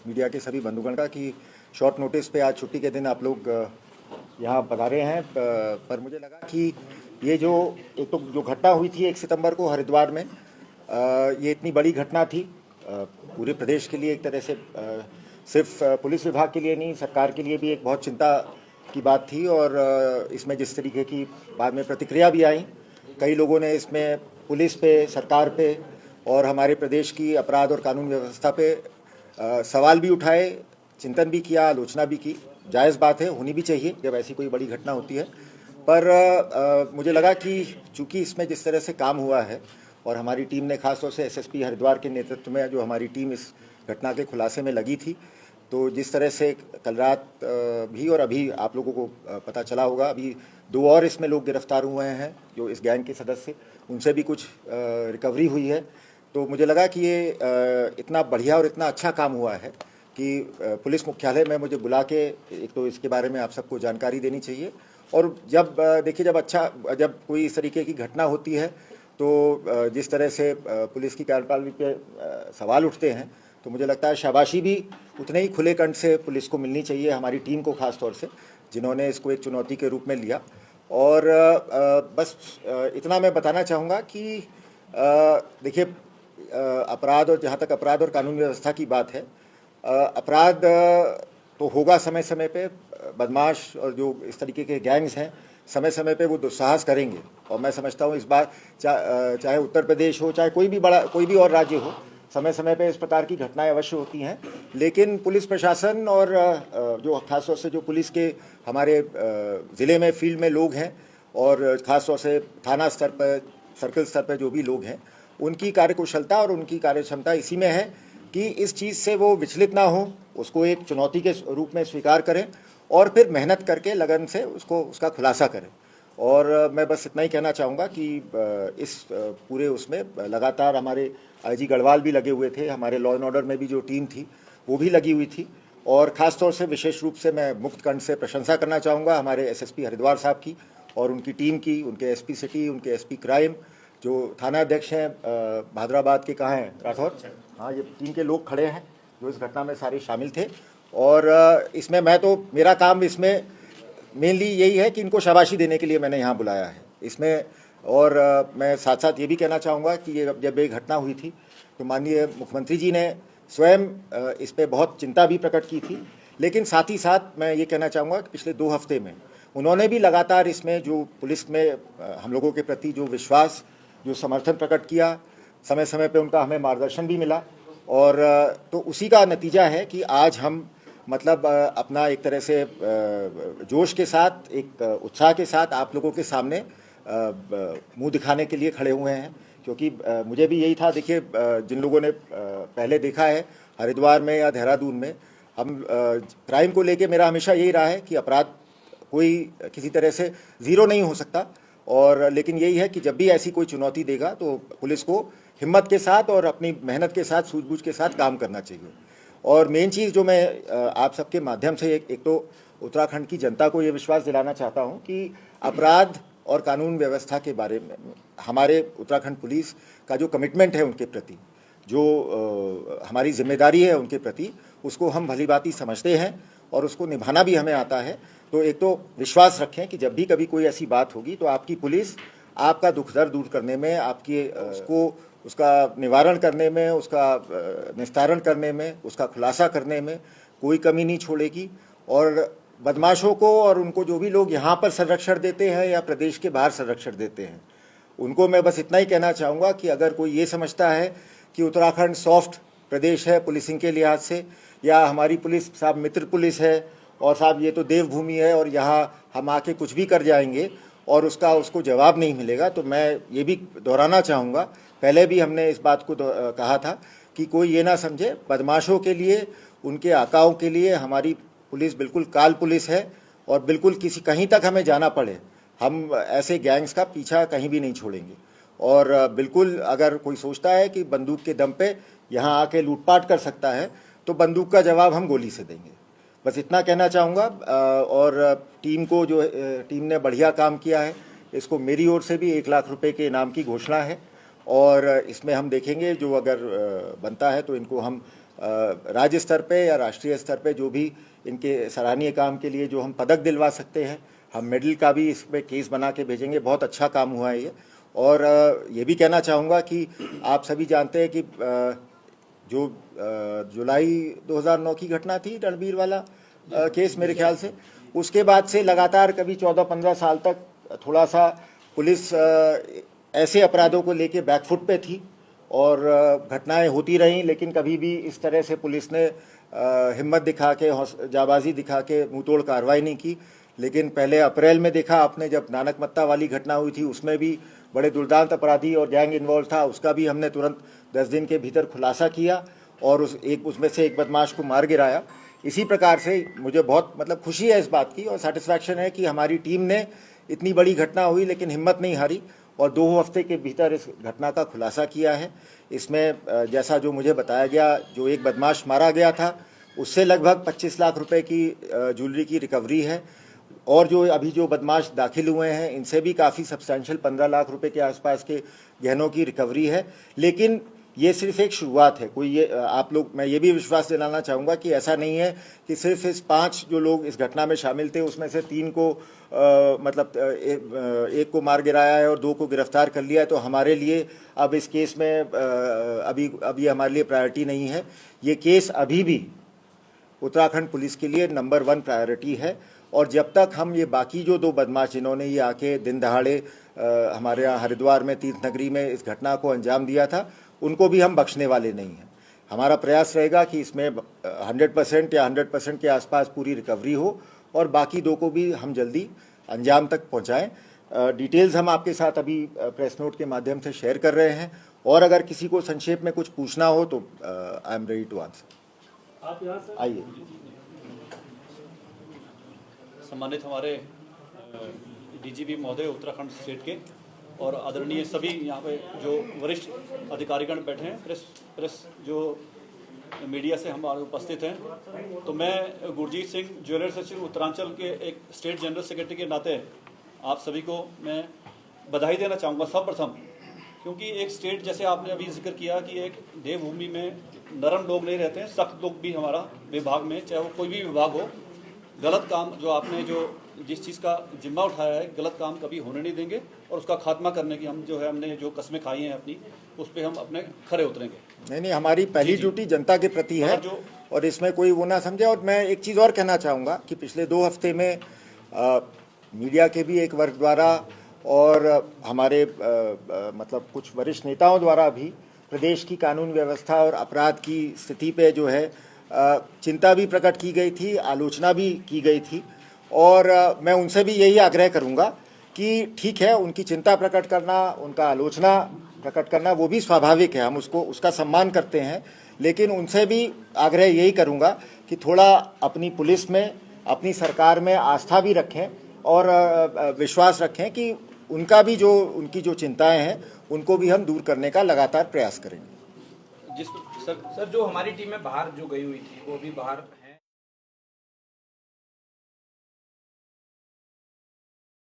Media के सभी बंधुगण का कि शॉर्ट नोटिस पे आज छुट्टी के दिन आप लोग यहाँ पधारे हैं। पर मुझे लगा कि ये जो एक तो जो घटना हुई थी 1 सितंबर को हरिद्वार में, ये इतनी बड़ी घटना थी पूरे प्रदेश के लिए, एक तरह से सिर्फ पुलिस विभाग के लिए नहीं, सरकार के लिए भी एक बहुत चिंता की बात थी। और इसमें जिस तरीके की बाद में प्रतिक्रिया भी आई, कई लोगों ने इसमें पुलिस पे, सरकार पे और हमारे प्रदेश की अपराध और कानून व्यवस्था पे सवाल भी उठाए, चिंतन भी किया, आलोचना भी की। जायज़ बात है, होनी भी चाहिए जब ऐसी कोई बड़ी घटना होती है। पर मुझे लगा कि चूंकि इसमें जिस तरह से काम हुआ है और हमारी टीम ने खासतौर से एसएसपी हरिद्वार के नेतृत्व में जो हमारी टीम इस घटना के खुलासे में लगी थी, तो जिस तरह से कल रात भी और अभी आप लोगों को पता चला होगा, अभी 2 और इसमें लोग गिरफ्तार हुए हैं जो इस गैंग के सदस्य, उनसे भी कुछ रिकवरी हुई है। तो मुझे लगा कि ये इतना बढ़िया और इतना अच्छा काम हुआ है कि पुलिस मुख्यालय में मुझे बुला के एक तो इसके बारे में आप सबको जानकारी देनी चाहिए। और जब देखिए, जब कोई इस तरीके की घटना होती है तो जिस तरह से पुलिस की कार्यप्रणाली पे सवाल उठते हैं, तो मुझे लगता है शाबाशी भी उतने ही खुले कंठ से पुलिस को मिलनी चाहिए, हमारी टीम को खास तौर से, जिन्होंने इसको एक चुनौती के रूप में लिया। और बस इतना मैं बताना चाहूँगा कि देखिए, अपराध और जहाँ तक अपराध और कानून व्यवस्था की बात है, अपराध तो होगा समय समय पे, बदमाश और जो इस तरीके के गैंग्स हैं समय समय पे वो दुस्साहस करेंगे। और मैं समझता हूँ इस बार चाहे उत्तर प्रदेश हो, चाहे कोई भी और राज्य हो, समय समय पे इस प्रकार की घटनाएं अवश्य होती हैं। लेकिन पुलिस प्रशासन और जो खासतौर से जो पुलिस के हमारे ज़िले में फील्ड में लोग हैं और ख़ासतौर से थाना स्तर पर, सर्कल स्तर पर जो भी लोग हैं, उनकी कार्यकुशलता और उनकी कार्यक्षमता इसी में है कि इस चीज़ से वो विचलित ना हो, उसको एक चुनौती के रूप में स्वीकार करें और फिर मेहनत करके लगन से उसका खुलासा करें। और मैं बस इतना ही कहना चाहूँगा कि इस पूरे उसमें लगातार हमारे आईजी गढ़वाल भी लगे हुए थे, हमारे लॉ एंड ऑर्डर में भी जो टीम थी वो भी लगी हुई थी। और ख़ास तौर से विशेष रूप से मैं मुक्त कंठ से प्रशंसा करना चाहूँगा हमारे एसएसपी हरिद्वार साहब की और उनकी टीम की, उनके एसपी सिटी, उनके एसपी क्राइम, जो थाना अध्यक्ष हैं भादराबाद के, कहाँ हैं, राठौर, हाँ, ये टीम के लोग खड़े हैं जो इस घटना में सारे शामिल थे। और इसमें मेरा काम इसमें मेनली यही है कि इनको शाबाशी देने के लिए मैंने यहाँ बुलाया है इसमें। और मैं साथ साथ ये भी कहना चाहूँगा कि जब ये घटना हुई थी तो माननीय मुख्यमंत्री जी ने स्वयं इस पर बहुत चिंता भी प्रकट की थी। लेकिन साथ ही साथ मैं ये कहना चाहूँगा कि पिछले 2 हफ्ते में उन्होंने भी लगातार इसमें जो पुलिस में हम लोगों के प्रति जो विश्वास, जो समर्थन प्रकट किया, समय समय पे उनका हमें मार्गदर्शन भी मिला। और तो उसी का नतीजा है कि आज हम मतलब अपना एक तरह से जोश के साथ, एक उत्साह के साथ आप लोगों के सामने मुंह दिखाने के लिए खड़े हुए हैं। क्योंकि मुझे भी यही था, देखिए, जिन लोगों ने पहले देखा है हरिद्वार में या देहरादून में, हम क्राइम को लेके मेरा हमेशा यही रहा है कि अपराध कोई किसी तरह से ज़ीरो नहीं हो सकता। और लेकिन यही है कि जब भी ऐसी कोई चुनौती देगा तो पुलिस को हिम्मत के साथ और अपनी मेहनत के साथ, सूझबूझ के साथ काम करना चाहिए। और मेन चीज़ जो मैं आप सबके माध्यम से एक तो उत्तराखंड की जनता को ये विश्वास दिलाना चाहता हूँ कि अपराध और कानून व्यवस्था के बारे में हमारे उत्तराखंड पुलिस का जो कमिटमेंट है उनके प्रति, जो हमारी जिम्मेदारी है उनके प्रति, उसको हम भलीभांति समझते हैं और उसको निभाना भी हमें आता है। तो एक तो विश्वास रखें कि जब भी कभी कोई ऐसी बात होगी तो आपकी पुलिस आपका दुख दर्द दूर करने में, आपकी उसका निवारण करने में, उसका निस्तारण करने में, उसका खुलासा करने में कोई कमी नहीं छोड़ेगी। और बदमाशों को और उनको जो भी लोग यहाँ पर संरक्षण देते हैं या प्रदेश के बाहर संरक्षण देते हैं, उनको मैं बस इतना ही कहना चाहूँगा कि अगर कोई ये समझता है कि उत्तराखंड सॉफ्ट प्रदेश है पुलिसिंग के लिहाज से, या हमारी पुलिस साहब मित्र पुलिस है और साहब ये तो देवभूमि है और यहाँ हम आके कुछ भी कर जाएंगे और उसको जवाब नहीं मिलेगा, तो मैं ये भी दोहराना चाहूँगा, पहले भी हमने इस बात को कहा था कि कोई ये ना समझे, बदमाशों के लिए, उनके आकाओं के लिए हमारी पुलिस बिल्कुल काल पुलिस है। और बिल्कुल कहीं तक हमें जाना पड़े, हम ऐसे गैंग्स का पीछा कहीं भी नहीं छोड़ेंगे। और बिल्कुल अगर कोई सोचता है कि बंदूक के दम पे यहाँ आके लूटपाट कर सकता है, तो बंदूक का जवाब हम गोली से देंगे। बस इतना कहना चाहूँगा। और टीम ने बढ़िया काम किया है, इसको मेरी ओर से भी 1 लाख रुपए के इनाम की घोषणा है। और इसमें हम देखेंगे जो अगर बनता है तो इनको हम राज्य स्तर पे या राष्ट्रीय स्तर पे जो भी इनके सराहनीय काम के लिए जो हम पदक दिलवा सकते हैं, हम मेडल का भी इसमें केस बना के भेजेंगे। बहुत अच्छा काम हुआ है ये। और ये भी कहना चाहूँगा कि आप सभी जानते हैं कि जो जुलाई 2009 की घटना थी रणबीर वाला केस, मेरे ख्याल से उसके बाद से लगातार कभी 14-15 साल तक थोड़ा सा पुलिस ऐसे अपराधों को लेके बैकफुट पे थी और घटनाएं होती रहीं, लेकिन कभी भी इस तरह से पुलिस ने हिम्मत दिखा के, जाबाजी दिखा के मुंहतोड़ कार्रवाई नहीं की। लेकिन पहले अप्रैल में देखा आपने, जब नानक मत्ता वाली घटना हुई थी, उसमें भी बड़े दुर्दांत अपराधी और गैंग इन्वॉल्व था। उसका भी हमने तुरंत 10 दिन के भीतर खुलासा किया और उसमें से एक बदमाश को मार गिराया। इसी प्रकार से मुझे बहुत खुशी है इस बात की और सेटिस्फैक्शन है कि हमारी टीम ने, इतनी बड़ी घटना हुई लेकिन हिम्मत नहीं हारी और 2 हफ्ते के भीतर इस घटना का खुलासा किया है। इसमें जैसा जो मुझे बताया गया, जो एक बदमाश मारा गया था उससे लगभग 25 लाख रुपए की ज्वेलरी की रिकवरी है और जो अभी जो बदमाश दाखिल हुए हैं इनसे भी काफ़ी सब्सटैंशियल 15 लाख रुपए के आसपास के गहनों की रिकवरी है। लेकिन ये सिर्फ एक शुरुआत है। कोई ये आप लोग, मैं ये भी विश्वास दिलाना चाहूँगा कि ऐसा नहीं है कि सिर्फ इस 5 जो लोग इस घटना में शामिल थे उसमें से 3 को एक को मार गिराया है और 2 को गिरफ्तार कर लिया है, तो हमारे लिए अब इस केस में अभी ये हमारे लिए प्रायोरिटी नहीं है। ये केस अभी भी उत्तराखंड पुलिस के लिए नंबर 1 प्रायोरिटी है और जब तक हम ये बाकी जो 2 बदमाश जिन्होंने ये आके दिन दहाड़े हमारे यहाँ हरिद्वार में तीर्थ नगरी में इस घटना को अंजाम दिया था, उनको भी हम बख्शने वाले नहीं हैं। हमारा प्रयास रहेगा कि इसमें 100% या 100% के आसपास पूरी रिकवरी हो और बाकी 2 को भी हम जल्दी अंजाम तक पहुंचाएं। डिटेल्स हम आपके साथ अभी प्रेस नोट के माध्यम से शेयर कर रहे हैं और अगर किसी को संक्षेप में कुछ पूछना हो तो I am ready to answer. आप यहाँ से आइए। सम्मानित हमारे डीजीपी महोदय उत्तराखंड स्टेट के और आदरणीय सभी यहाँ पे जो वरिष्ठ अधिकारीगण बैठे हैं, प्रेस जो मीडिया से हमारे उपस्थित हैं, तो मैं गुरजीत सिंह, ज्वेलर सचिव उत्तरांचल के एक स्टेट जनरल सेक्रेटरी के नाते आप सभी को मैं बधाई देना चाहूँगा सर्वप्रथम, क्योंकि एक स्टेट, जैसे आपने अभी जिक्र किया कि एक देवभूमि में नरम लोग नहीं रहते हैं, सख्त लोग भी हमारा विभाग में, चाहे वो कोई भी विभाग हो। गलत काम जो आपने जिस चीज़ का जिम्मा उठाया है, गलत काम कभी होने नहीं देंगे और उसका खात्मा करने की हमने जो कस्में खाई हैं अपनी, उस पर हम अपने खरे उतरेंगे। नहीं, हमारी पहली ड्यूटी जनता के प्रति है और इसमें कोई वो ना समझे। और मैं एक चीज़ और कहना चाहूँगा कि पिछले 2 हफ्ते में मीडिया के भी एक वर्ग द्वारा और हमारे कुछ वरिष्ठ नेताओं द्वारा भी प्रदेश की कानून व्यवस्था और अपराध की स्थिति पे जो है चिंता भी प्रकट की गई थी, आलोचना भी की गई थी और मैं उनसे भी यही आग्रह करूंगा कि ठीक है, उनकी चिंता प्रकट करना, उनका आलोचना प्रकट करना वो भी स्वाभाविक है, हम उसका सम्मान करते हैं, लेकिन उनसे भी आग्रह यही करूंगा कि थोड़ा अपनी पुलिस में, अपनी सरकार में आस्था भी रखें और विश्वास रखें कि उनकी जो चिंताएं हैं उनको भी हम दूर करने का लगातार प्रयास करेंगे। सर जो हमारी टीम में बाहर जो गई हुई थी वो भी बाहर